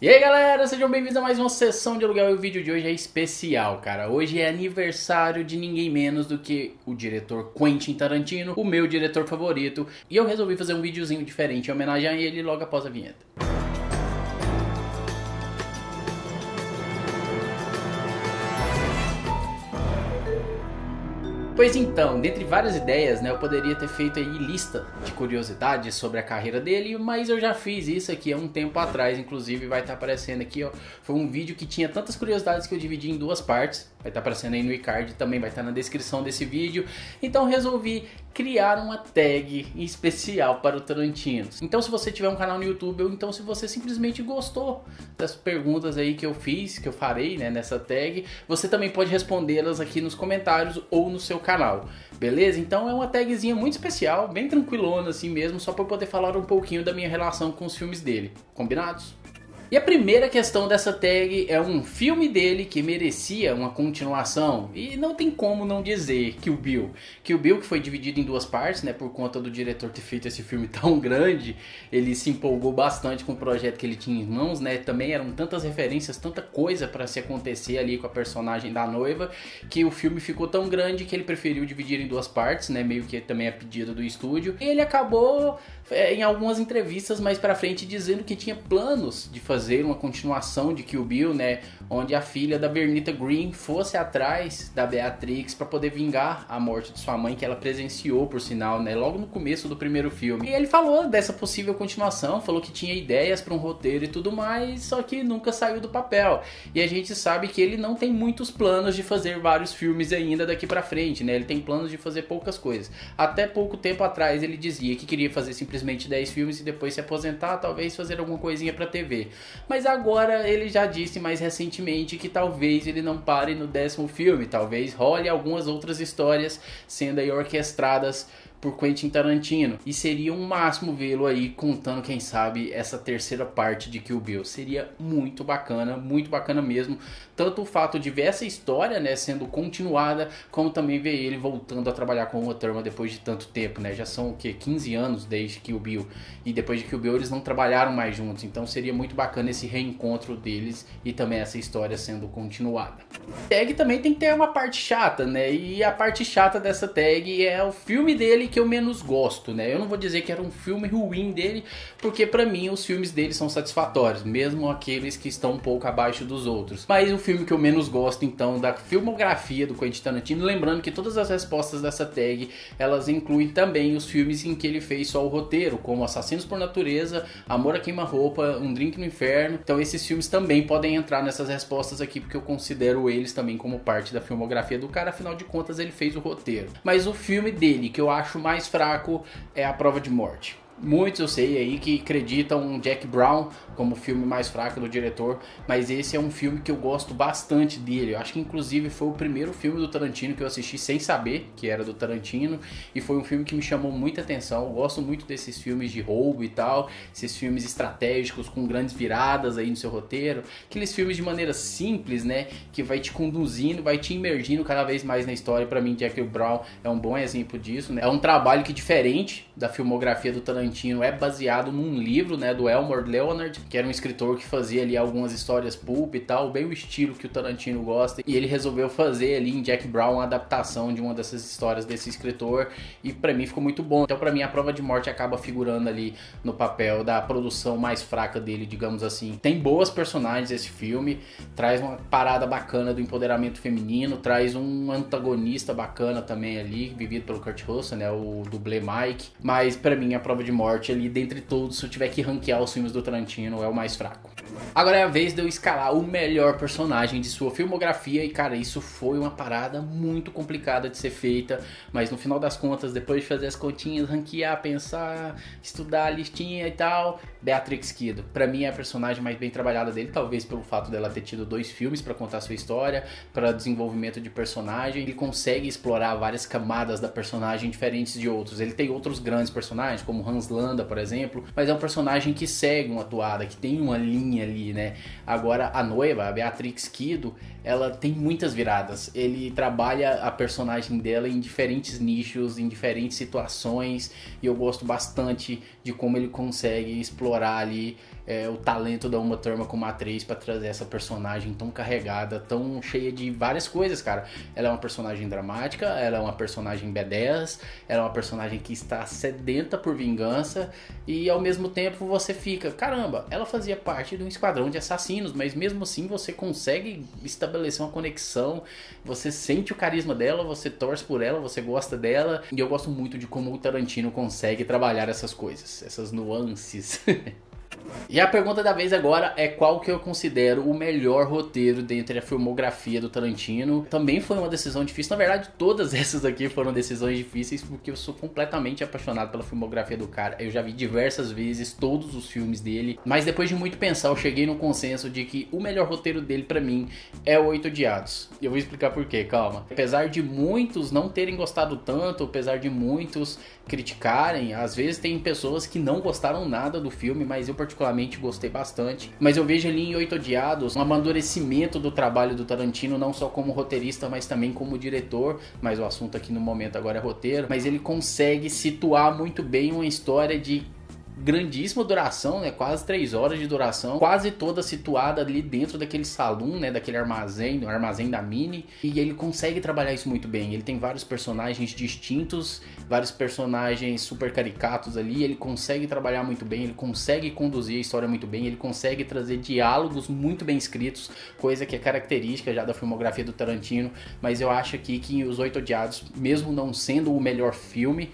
E aí galera, sejam bem-vindos a mais uma sessão de aluguel e o vídeo de hoje é especial, cara. Hoje é aniversário de ninguém menos do que o diretor Quentin Tarantino, o meu diretor favorito. E eu resolvi fazer um videozinho diferente em homenagem a ele logo após a vinheta. Pois então, dentre várias ideias, né, eu poderia ter feito aí lista de curiosidades sobre a carreira dele, mas eu já fiz isso aqui há um tempo atrás, inclusive vai estar aparecendo aqui, ó. Foi um vídeo que tinha tantas curiosidades que eu dividi em duas partes, vai estar aparecendo aí no iCard, também vai estar na descrição desse vídeo. Então resolvi criar uma tag especial para o Tarantino. Então se você tiver um canal no YouTube, ou então se você simplesmente gostou das perguntas aí que eu fiz, que eu farei, né, nessa tag, você também pode respondê-las aqui nos comentários ou no seu canal, beleza? Então é uma tagzinha muito especial, bem tranquilona assim mesmo, só para eu poder falar um pouquinho da minha relação com os filmes dele, combinados? E a primeira questão dessa tag é um filme dele que merecia uma continuação, e não tem como não dizer Kill Bill. Kill Bill, que foi dividido em duas partes, né, por conta do diretor ter feito esse filme tão grande, ele se empolgou bastante com o projeto que ele tinha em mãos, né, também eram tantas referências, tanta coisa para se acontecer ali com a personagem da noiva, que o filme ficou tão grande que ele preferiu dividir em duas partes, né, meio que também a pedido do estúdio. E ele acabou em algumas entrevistas mais pra frente dizendo que tinha planos de fazer uma continuação de Kill Bill, né, onde a filha da Bernita Green fosse atrás da Beatrix para poder vingar a morte de sua mãe, que ela presenciou, por sinal, né, logo no começo do primeiro filme. E ele falou dessa possível continuação, falou que tinha ideias para um roteiro e tudo mais, só que nunca saiu do papel. E a gente sabe que ele não tem muitos planos de fazer vários filmes ainda daqui pra frente, né, ele tem planos de fazer poucas coisas. Até pouco tempo atrás ele dizia que queria fazer simplesmente 10 filmes e depois se aposentar, talvez fazer alguma coisinha pra TV. Mas agora ele já disse mais recentemente que talvez ele não pare no 10º filme, talvez role algumas outras histórias sendo aí orquestradas por Quentin Tarantino. E seria um máximo vê-lo aí contando, quem sabe, essa terceira parte de Kill Bill. Seria muito bacana mesmo. Tanto o fato de ver essa história, né, sendo continuada, como também ver ele voltando a trabalhar com Uma Thurman depois de tanto tempo, né? Já são o quê? 15 anos desde Kill Bill. E depois de Kill Bill eles não trabalharam mais juntos. Então seria muito bacana esse reencontro deles e também essa história sendo continuada. Tag também tem que ter uma parte chata, né? E a parte chata dessa tag é o filme dele que eu menos gosto, né? Eu não vou dizer que era um filme ruim dele, porque pra mim os filmes dele são satisfatórios, mesmo aqueles que estão um pouco abaixo dos outros. Mas o filme que eu menos gosto, então, da filmografia do Quentin Tarantino, lembrando que todas as respostas dessa tag, elas incluem também os filmes em que ele fez só o roteiro, como Assassinos por Natureza, Amor a Queima-Roupa, Um Drink no Inferno. Então esses filmes também podem entrar nessas respostas aqui, porque eu considero eles também como parte da filmografia do cara, afinal de contas ele fez o roteiro. Mas o filme dele, que eu acho mais fraco, é A Prova de Morte. Muitos eu sei aí que acreditam Jack Brown como o filme mais fraco do diretor, mas esse é um filme que eu gosto bastante dele. Eu acho que inclusive foi o primeiro filme do Tarantino que eu assisti sem saber que era do Tarantino, e foi um filme que me chamou muita atenção. Eu gosto muito desses filmes de roubo e tal, esses filmes estratégicos com grandes viradas aí no seu roteiro, aqueles filmes de maneira simples, né, que vai te conduzindo, vai te imergindo cada vez mais na história. Pra mim, Jack Brown é um bom exemplo disso, né? É um trabalho que, diferente da filmografia do Tarantino, é baseado num livro, né, do Elmore Leonard, que era um escritor que fazia ali algumas histórias pulp e tal, bem o estilo que o Tarantino gosta, e ele resolveu fazer ali em Jack Brown uma adaptação de uma dessas histórias desse escritor, e pra mim ficou muito bom. Então pra mim A Prova de Morte acaba figurando ali no papel da produção mais fraca dele, digamos assim. Tem boas personagens esse filme, traz uma parada bacana do empoderamento feminino, traz um antagonista bacana também ali, vivido pelo Kurt Russell, né, o dublê Mike, mas pra mim A Prova de Morte ali, dentre todos, se eu tiver que ranquear os filmes do Tarantino, é o mais fraco. Agora é a vez de eu escalar o melhor personagem de sua filmografia, e cara, isso foi uma parada muito complicada de ser feita, mas no final das contas, depois de fazer as continhas, ranquear, pensar, estudar a listinha e tal, Beatrix Kiddo, pra mim é a personagem mais bem trabalhada dele, talvez pelo fato dela ter tido 2 filmes pra contar sua história, para desenvolvimento de personagem. Ele consegue explorar várias camadas da personagem diferentes de outros. Ele tem outros grandes personagens, como Hans Landa, por exemplo, mas é um personagem que segue uma toada, que tem uma linha ali, né? Agora a noiva, a Beatrix Kiddo, ela tem muitas viradas. Ele trabalha a personagem dela em diferentes nichos, em diferentes situações, e eu gosto bastante de como ele consegue explorar ali o talento da Uma Thurman como atriz pra trazer essa personagem tão carregada, tão cheia de várias coisas, cara. Ela é uma personagem dramática, ela é uma personagem B10, ela é uma personagem que está sedenta por vingança e ao mesmo tempo você fica, caramba, ela fazia parte de um esquadrão de assassinos, mas mesmo assim você consegue estabelecer uma conexão, você sente o carisma dela, você torce por ela, você gosta dela, e eu gosto muito de como o Tarantino consegue trabalhar essas coisas, essas nuances. E a pergunta da vez agora é qual que eu considero o melhor roteiro dentre a filmografia do Tarantino. Também foi uma decisão difícil, na verdade todas essas aqui foram decisões difíceis porque eu sou completamente apaixonado pela filmografia do cara. Eu já vi diversas vezes todos os filmes dele, mas depois de muito pensar eu cheguei no consenso de que o melhor roteiro dele pra mim é o Oito Odiados. E eu vou explicar por quê, calma. Apesar de muitos não terem gostado tanto, apesar de muitos criticarem, às vezes tem pessoas que não gostaram nada do filme, mas eu particularmente gostei bastante. Mas eu vejo ali em Oito Odiados um amadurecimento do trabalho do Tarantino, não só como roteirista, mas também como diretor. Mas o assunto aqui no momento agora é roteiro. Mas ele consegue situar muito bem uma história de grandíssima duração, né? Quase 3 horas de duração, quase toda situada ali dentro daquele salão, né? Daquele armazém, do armazém da Minnie, e ele consegue trabalhar isso muito bem. Ele tem vários personagens distintos, vários personagens super caricatos ali, ele consegue trabalhar muito bem, ele consegue conduzir a história muito bem, ele consegue trazer diálogos muito bem escritos, coisa que é característica já da filmografia do Tarantino, mas eu acho aqui que Os Oito Odiados, mesmo não sendo o melhor filme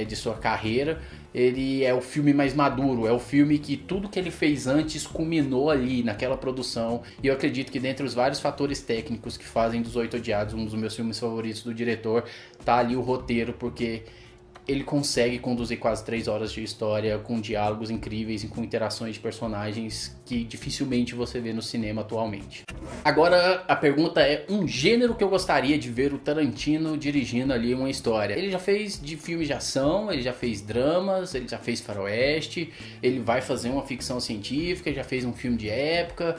de sua carreira, ele é o filme mais maduro, é o filme que tudo que ele fez antes culminou ali naquela produção, e eu acredito que dentre os vários fatores técnicos que fazem dos Oito Odiados um dos meus filmes favoritos do diretor, tá ali o roteiro, porque ele consegue conduzir quase 3 horas de história com diálogos incríveis e com interações de personagens que dificilmente você vê no cinema atualmente. Agora a pergunta é um gênero que eu gostaria de ver o Tarantino dirigindo ali uma história. Ele já fez de filmes de ação, ele já fez dramas, ele já fez faroeste, ele vai fazer uma ficção científica, já fez um filme de época,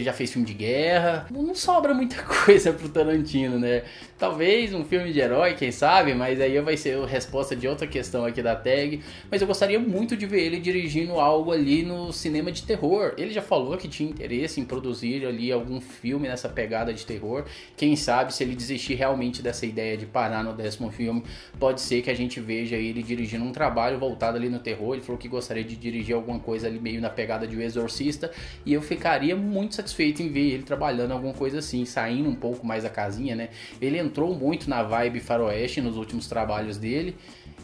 já fez filme de guerra. Não sobra muita coisa pro Tarantino, né? Talvez um filme de herói, quem sabe, mas aí vai ser a resposta de outra questão aqui da tag. Mas eu gostaria muito de ver ele dirigindo algo ali no cinema de terror. Ele já falou que tinha interesse em produzir ali algum filme nessa pegada de terror. Quem sabe, se ele desistir realmente dessa ideia de parar no 10º filme, pode ser que a gente veja ele dirigindo um trabalho voltado ali no terror. Ele falou que gostaria de dirigir alguma coisa ali meio na pegada de O Exorcista, e eu ficaria muito satisfeito em ver ele trabalhando alguma coisa assim, saindo um pouco mais da casinha, né? Ele entrou muito na vibe faroeste nos últimos trabalhos dele.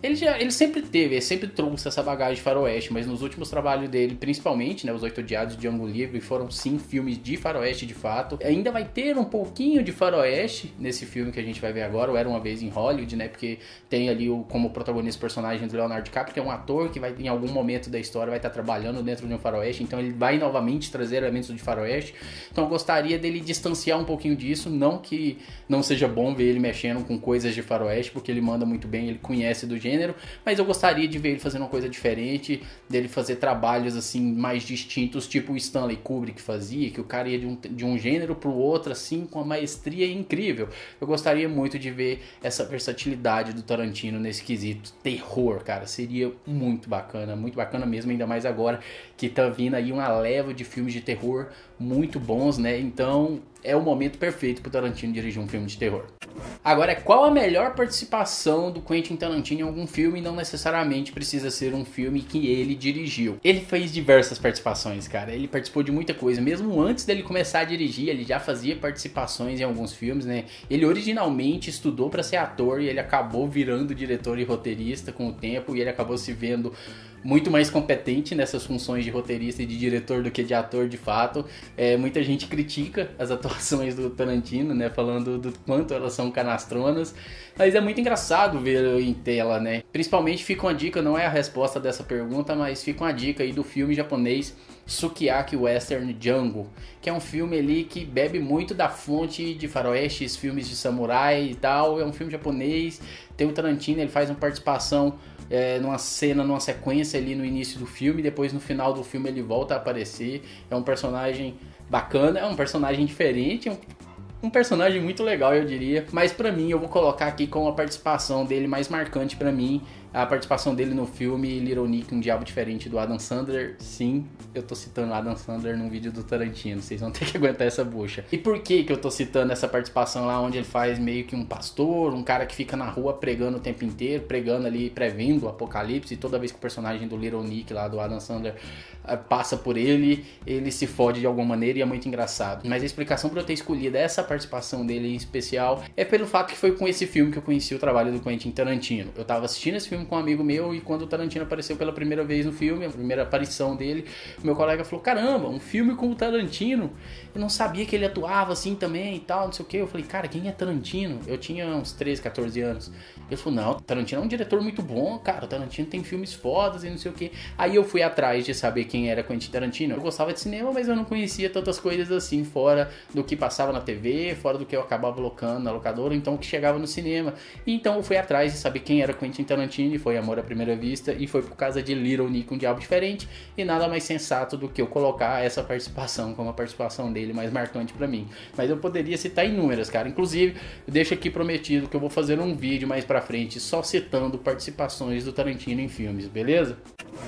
Ele sempre trouxe essa bagagem de faroeste, mas nos últimos trabalhos dele, principalmente, né, Os Oito Odiados e Django Livre, foram sim filmes de faroeste de fato. Ainda vai ter um pouquinho de faroeste nesse filme que a gente vai ver agora, o Era Uma Vez em Hollywood, né, porque tem ali como protagonista o personagem do Leonardo DiCaprio, que é um ator que vai, em algum momento da história, vai estar trabalhando dentro de um faroeste, então ele vai novamente trazer elementos de faroeste. Então eu gostaria dele distanciar um pouquinho disso, não que não seja bom ver ele mexendo com coisas de faroeste, porque ele manda muito bem, ele conhece do gênero, mas eu gostaria de ver ele fazendo uma coisa diferente, dele fazer trabalhos assim mais distintos, tipo o Stanley Kubrick fazia, que o cara ia de um gênero pro outro assim com uma maestria incrível. Eu gostaria muito de ver essa versatilidade do Tarantino nesse quesito terror, cara, seria muito bacana mesmo, ainda mais agora que tá vindo aí uma leva de filmes de terror muito bons, né? Então é o momento perfeito pro Tarantino dirigir um filme de terror. Agora, qual a melhor participação do Quentin Tarantino em algum filme? Não necessariamente precisa ser um filme que ele dirigiu. Ele fez diversas participações, cara. Ele participou de muita coisa. Mesmo antes dele começar a dirigir, ele já fazia participações em alguns filmes, né? Ele originalmente estudou para ser ator e ele acabou virando diretor e roteirista com o tempo, e ele acabou se vendo muito mais competente nessas funções de roteirista e de diretor do que de ator de fato. Muita gente critica as atuações do Tarantino, né, falando do quanto elas são canastronas, mas é muito engraçado ver em tela, né. Principalmente fica uma dica, não é a resposta dessa pergunta, mas fica uma dica aí do filme japonês Sukiyaki Western Django, que é um filme ali que bebe muito da fonte de faroestes, filmes de samurai e tal. É um filme japonês, tem o Tarantino, ele faz uma participação numa cena, numa sequência ali no início do filme, depois no final do filme ele volta a aparecer. É um personagem bacana, é um personagem diferente, um personagem muito legal, eu diria, mas pra mim eu vou colocar aqui com a participação dele mais marcante pra mim, a participação dele no filme Little Nick, Um Diabo Diferente, do Adam Sandler. Sim, eu tô citando Adam Sandler num vídeo do Tarantino, vocês vão ter que aguentar essa bucha. E por que eu tô citando essa participação lá, onde ele faz meio que um pastor, um cara que fica na rua pregando o tempo inteiro, pregando ali, prevendo o apocalipse, e toda vez que o personagem do Little Nick lá, do Adam Sandler, passa por ele se fode de alguma maneira e é muito engraçado. Mas a explicação pra eu ter escolhido essa participação dele em especial é pelo fato que foi com esse filme que eu conheci o trabalho do Quentin Tarantino. Eu tava assistindo esse filme com um amigo meu e quando o Tarantino apareceu pela primeira vez no filme, a primeira aparição dele, meu colega falou, caramba, um filme com o Tarantino. Eu não sabia que ele atuava assim também e tal, não sei o que. Eu falei, cara, quem é Tarantino? Eu tinha uns 13, 14 anos. Ele falou, não, Tarantino é um diretor muito bom, cara, o Tarantino tem filmes fodas e não sei o que. Aí eu fui atrás de saber quem era Quentin Tarantino. Eu gostava de cinema, mas eu não conhecia tantas coisas assim, fora do que passava na TV, fora do que eu acabava locando na locadora, então o que chegava no cinema. E então eu fui atrás de saber quem era Quentin Tarantino, e foi amor à primeira vista, e foi por causa de Little Nick, Um Diabo Diferente, e nada mais sensato do que eu colocar essa participação como a participação dele mais marcante pra mim. Mas eu poderia citar inúmeras, cara. Inclusive, eu deixo aqui prometido que eu vou fazer um vídeo mais pra frente só citando participações do Tarantino em filmes, beleza?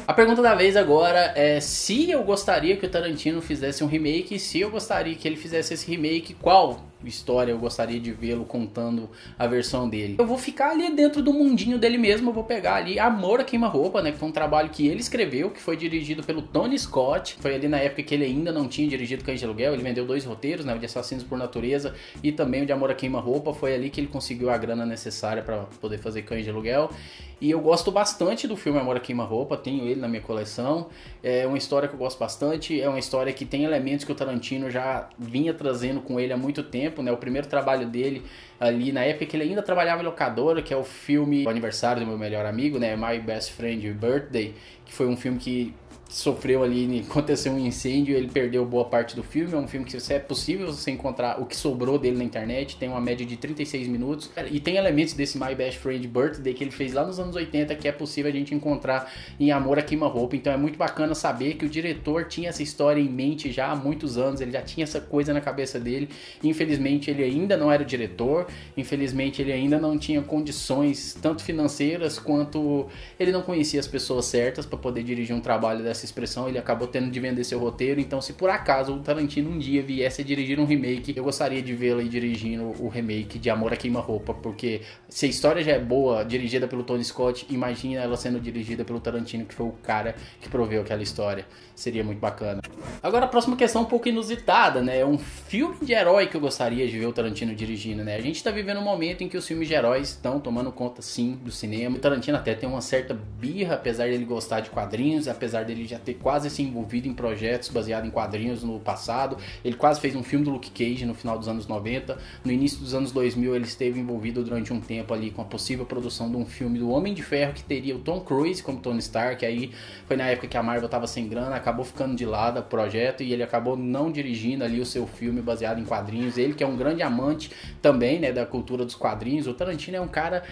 A pergunta da vez agora é se eu gostaria que o Tarantino fizesse um remake, se eu gostaria que ele fizesse esse remake, qual história eu gostaria de vê-lo contando a versão dele. Eu vou ficar ali dentro do mundinho dele mesmo, eu vou pegar ali Amor a Queima-Roupa, né, que foi um trabalho que ele escreveu, que foi dirigido pelo Tony Scott, foi ali na época que ele ainda não tinha dirigido Cães de Aluguel, ele vendeu 2 roteiros, né, o de Assassinos por Natureza e também o de Amor a Queima-Roupa, foi ali que ele conseguiu a grana necessária para poder fazer Cães de Aluguel. E eu gosto bastante do filme Amor a Queima-Roupa, tenho ele na minha coleção, é uma história que eu gosto bastante, é uma história que tem elementos que o Tarantino já vinha trazendo com ele há muito tempo, né, o primeiro trabalho dele ali na época que ele ainda trabalhava em locadora, que é o filme O Aniversário do Meu Melhor Amigo, né, My Best Friend Birthday, que foi um filme que sofreu ali, aconteceu um incêndio, ele perdeu boa parte do filme. É um filme que é possível você encontrar o que sobrou dele na internet, tem uma média de 36 minutos e tem elementos desse My Best Friend Birthday que ele fez lá nos anos 80 que é possível a gente encontrar em Amor a Queima-Roupa. Então é muito bacana saber que o diretor tinha essa história em mente já há muitos anos, ele já tinha essa coisa na cabeça dele. Infelizmente ele ainda não era o diretor, infelizmente ele ainda não tinha condições tanto financeiras quanto ele não conhecia as pessoas certas para poder dirigir um trabalho dessa expressão. Ele acabou tendo de vender seu roteiro. Então se por acaso o Tarantino um dia viesse a dirigir um remake, eu gostaria de vê-lo aí dirigindo o remake de Amor a Queima-Roupa, porque se a história já é boa, dirigida pelo Tony Scott, imagina ela sendo dirigida pelo Tarantino, que foi o cara que proveu aquela história. Seria muito bacana. Agora a próxima questão um pouco inusitada, né? É um filme de herói que eu gostaria de ver o Tarantino dirigindo, né? A gente tá vivendo um momento em que os filmes de heróis estão tomando conta, sim, do cinema. O Tarantino até tem uma certa birra, apesar dele gostar de quadrinhos, apesar dele já ter quase se envolvido em projetos baseados em quadrinhos no passado. Ele quase fez um filme do Luke Cage no final dos anos 90. No início dos anos 2000 ele esteve envolvido durante um tempo ali com a possível produção de um filme do Homem de Ferro, que teria o Tom Cruise como Tony Stark. Aí foi na época que a Marvel tava sem grana, acabou ficando de lado o projeto e ele acabou não dirigindo ali o seu filme baseado em quadrinhos. Ele que é um grande amante também, né, da cultura dos quadrinhos. O Tarantino é um cara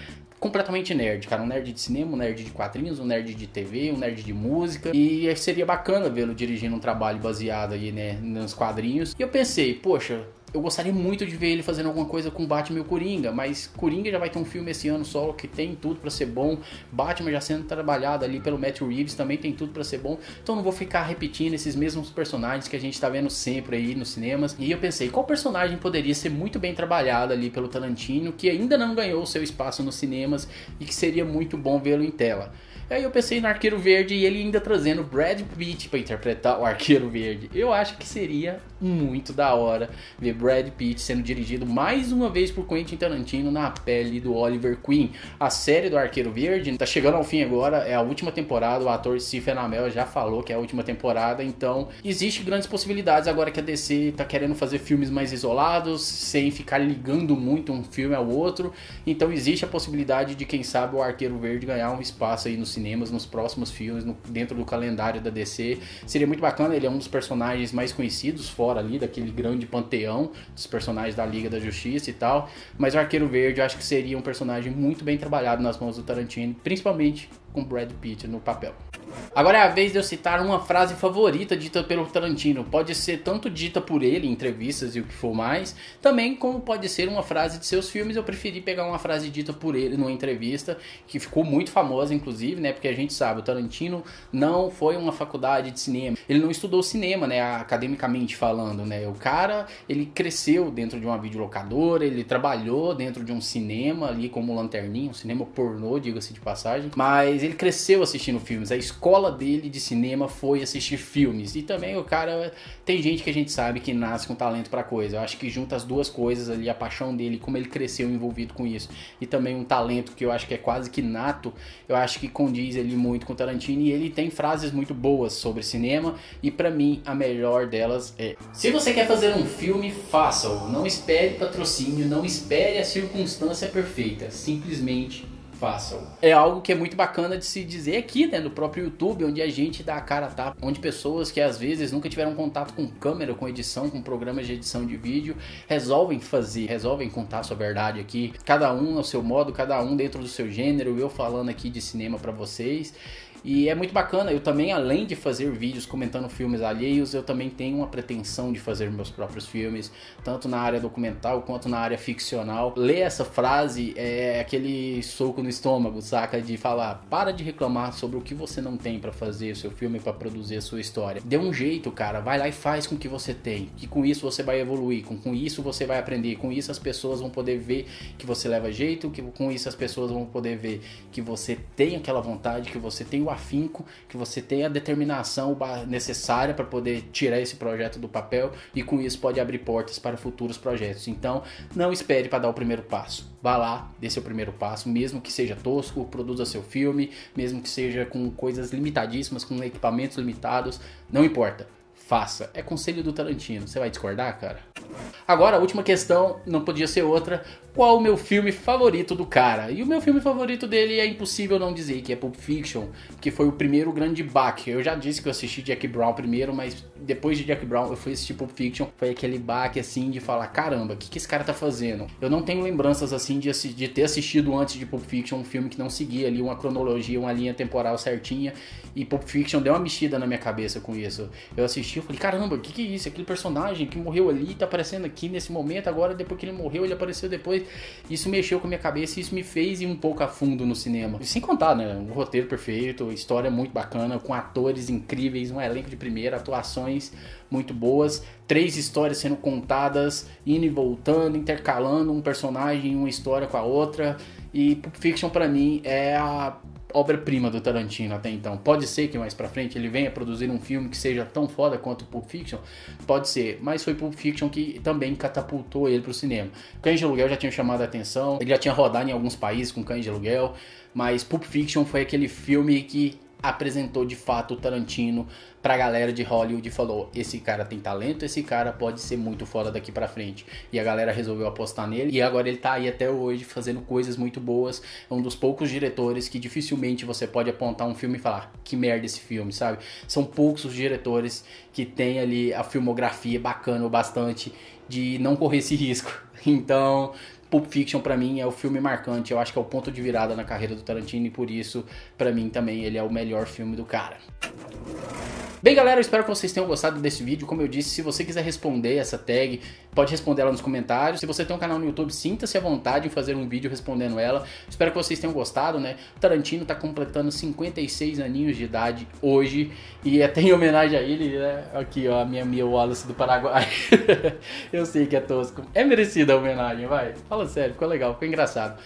completamente nerd, cara, um nerd de cinema, um nerd de quadrinhos, um nerd de TV, um nerd de música, e seria bacana vê-lo dirigindo um trabalho baseado aí, né, nos quadrinhos. E eu pensei, poxa, eu gostaria muito de ver ele fazendo alguma coisa com Batman e o Coringa, mas Coringa já vai ter um filme esse ano solo que tem tudo pra ser bom, Batman já sendo trabalhado ali pelo Matt Reeves também tem tudo pra ser bom, então não vou ficar repetindo esses mesmos personagens que a gente tá vendo sempre aí nos cinemas. E eu pensei, qual personagem poderia ser muito bem trabalhado ali pelo Tarantino, que ainda não ganhou o seu espaço nos cinemas e que seria muito bom vê-lo em tela. Aí eu pensei no Arqueiro Verde e ele ainda trazendo Brad Pitt para interpretar o Arqueiro Verde. Eu acho que seria muito da hora ver Brad Pitt sendo dirigido mais uma vez por Quentin Tarantino na pele do Oliver Queen. A série do Arqueiro Verde tá chegando ao fim agora, é a última temporada, o ator Stephen Amell já falou que é a última temporada, então existe grandes possibilidades agora que a DC tá querendo fazer filmes mais isolados, sem ficar ligando muito um filme ao outro, então existe a possibilidade de, quem sabe, o Arqueiro Verde ganhar um espaço aí no cinema, nos próximos filmes, dentro do calendário da DC. Seria muito bacana, ele é um dos personagens mais conhecidos, fora ali daquele grande panteão dos personagens da Liga da Justiça e tal, mas o Arqueiro Verde eu acho que seria um personagem muito bem trabalhado nas mãos do Tarantino, principalmente com Brad Pitt no papel. Agora é a vez de eu citar uma frase favorita dita pelo Tarantino. Pode ser tanto dita por ele em entrevistas e o que for mais, também como pode ser uma frase de seus filmes. Eu preferi pegar uma frase dita por ele numa entrevista, que ficou muito famosa inclusive, né? Porque a gente sabe, o Tarantino não foi uma faculdade de cinema. Ele não estudou cinema, né? Academicamente falando, né? O cara, ele cresceu dentro de uma videolocadora, ele trabalhou dentro de um cinema ali como lanterninha, um cinema pornô, diga-se de passagem. Mas ele cresceu assistindo filmes. A escola dele de cinema foi assistir filmes. E também o cara, tem gente que a gente sabe que nasce com talento pra coisa. Eu acho que junta as duas coisas ali, a paixão dele, como ele cresceu envolvido com isso, e também um talento que eu acho que é quase que nato, eu acho que condiz ali muito com o Tarantino. E ele tem frases muito boas sobre cinema, e pra mim a melhor delas é: se você quer fazer um filme, faça-o. Não espere patrocínio, não espere a circunstância perfeita, simplesmente façam. É algo que é muito bacana de se dizer aqui, né, no próprio YouTube, onde a gente dá a cara a tapa, onde pessoas que às vezes nunca tiveram contato com câmera, com edição, com programas de edição de vídeo, resolvem contar a sua verdade aqui, cada um ao seu modo, cada um dentro do seu gênero, eu falando aqui de cinema pra vocês. E é muito bacana, eu também, além de fazer vídeos comentando filmes alheios, eu também tenho uma pretensão de fazer meus próprios filmes, tanto na área documental quanto na área ficcional. Ler essa frase é aquele soco no estômago, saca? De falar, para de reclamar sobre o que você não tem pra fazer o seu filme, pra produzir a sua história. Dê um jeito, cara, vai lá e faz com o que você tem, que com isso você vai evoluir, com isso você vai aprender, com isso as pessoas vão poder ver que você leva jeito, que com isso as pessoas vão poder ver que você tem aquela vontade, que você tem o afinco, que você tem a determinação necessária para poder tirar esse projeto do papel, e com isso pode abrir portas para futuros projetos. Então não espere para dar o primeiro passo, vá lá, dê seu primeiro passo, mesmo que seja tosco, produza seu filme, mesmo que seja com coisas limitadíssimas, com equipamentos limitados, não importa, faça. É conselho do Tarantino. Você vai discordar, cara? Agora, a última questão não podia ser outra: qual o meu filme favorito do cara? E o meu filme favorito dele é impossível não dizer que é Pulp Fiction, que foi o primeiro grande baque. Eu já disse que eu assisti Jack Brown primeiro, mas depois de Jack Brown eu fui assistir Pulp Fiction. Foi aquele baque assim de falar, caramba, o que esse cara tá fazendo? Eu não tenho lembranças assim de ter assistido antes de Pulp Fiction um filme que não seguia ali uma cronologia, uma linha temporal certinha, e Pulp Fiction deu uma mexida na minha cabeça com isso. Eu assisti, eu falei, caramba, o que é isso? Aquele personagem que morreu ali tá aparecendo aqui nesse momento, agora depois que ele morreu ele apareceu depois. Isso mexeu com a minha cabeça e isso me fez ir um pouco a fundo no cinema. E sem contar, né, um roteiro perfeito, história muito bacana, com atores incríveis, um elenco de primeira, atuações muito boas, 3 histórias sendo contadas, indo e voltando, intercalando um personagem, uma história com a outra. E Pulp Fiction pra mim é a obra-prima do Tarantino até então. Pode ser que mais pra frente ele venha produzir um filme que seja tão foda quanto Pulp Fiction, pode ser, mas foi Pulp Fiction que também catapultou ele pro cinema. Cães de Aluguel já tinha chamado a atenção, ele já tinha rodado em alguns países com Cães de Aluguel, mas Pulp Fiction foi aquele filme que apresentou de fato o Tarantino pra galera de Hollywood e falou, esse cara tem talento, esse cara pode ser muito foda daqui pra frente. E a galera resolveu apostar nele, e agora ele tá aí até hoje fazendo coisas muito boas. É um dos poucos diretores que dificilmente você pode apontar um filme e falar, que merda esse filme, sabe? São poucos os diretores que tem ali a filmografia bacana o bastante de não correr esse risco. Então Pulp Fiction pra mim é o filme marcante, eu acho que é o ponto de virada na carreira do Tarantino, e por isso, pra mim também, ele é o melhor filme do cara. Bem, galera, eu espero que vocês tenham gostado desse vídeo. Como eu disse, se você quiser responder essa tag, pode responder ela nos comentários. Se você tem um canal no YouTube, sinta-se à vontade em fazer um vídeo respondendo ela. Espero que vocês tenham gostado, né? O Tarantino tá completando 56 aninhos de idade hoje, e até em homenagem a ele, né? Aqui, ó, a minha Mia Wallace do Paraguai. Eu sei que é tosco. É merecida a homenagem, vai. Fala sério, ficou legal, ficou engraçado.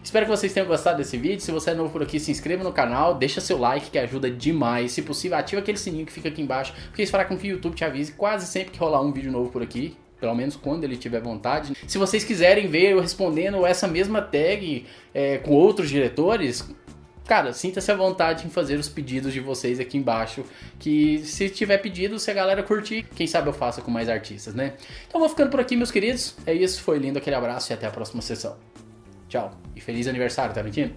Espero que vocês tenham gostado desse vídeo. Se você é novo por aqui, se inscreva no canal, deixa seu like que ajuda demais. Se possível, ativa aquele sininho que fica aqui embaixo, porque isso fará com que o YouTube te avise quase sempre que rolar um vídeo novo por aqui, pelo menos quando ele tiver vontade. Se vocês quiserem ver eu respondendo essa mesma tag com outros diretores, cara, sinta-se à vontade em fazer os pedidos de vocês aqui embaixo, que se tiver pedido, se a galera curtir, quem sabe eu faça com mais artistas, né? Então vou ficando por aqui, meus queridos. É isso, foi lindo, aquele abraço e até a próxima sessão. Tchau. E feliz aniversário, Tarantino.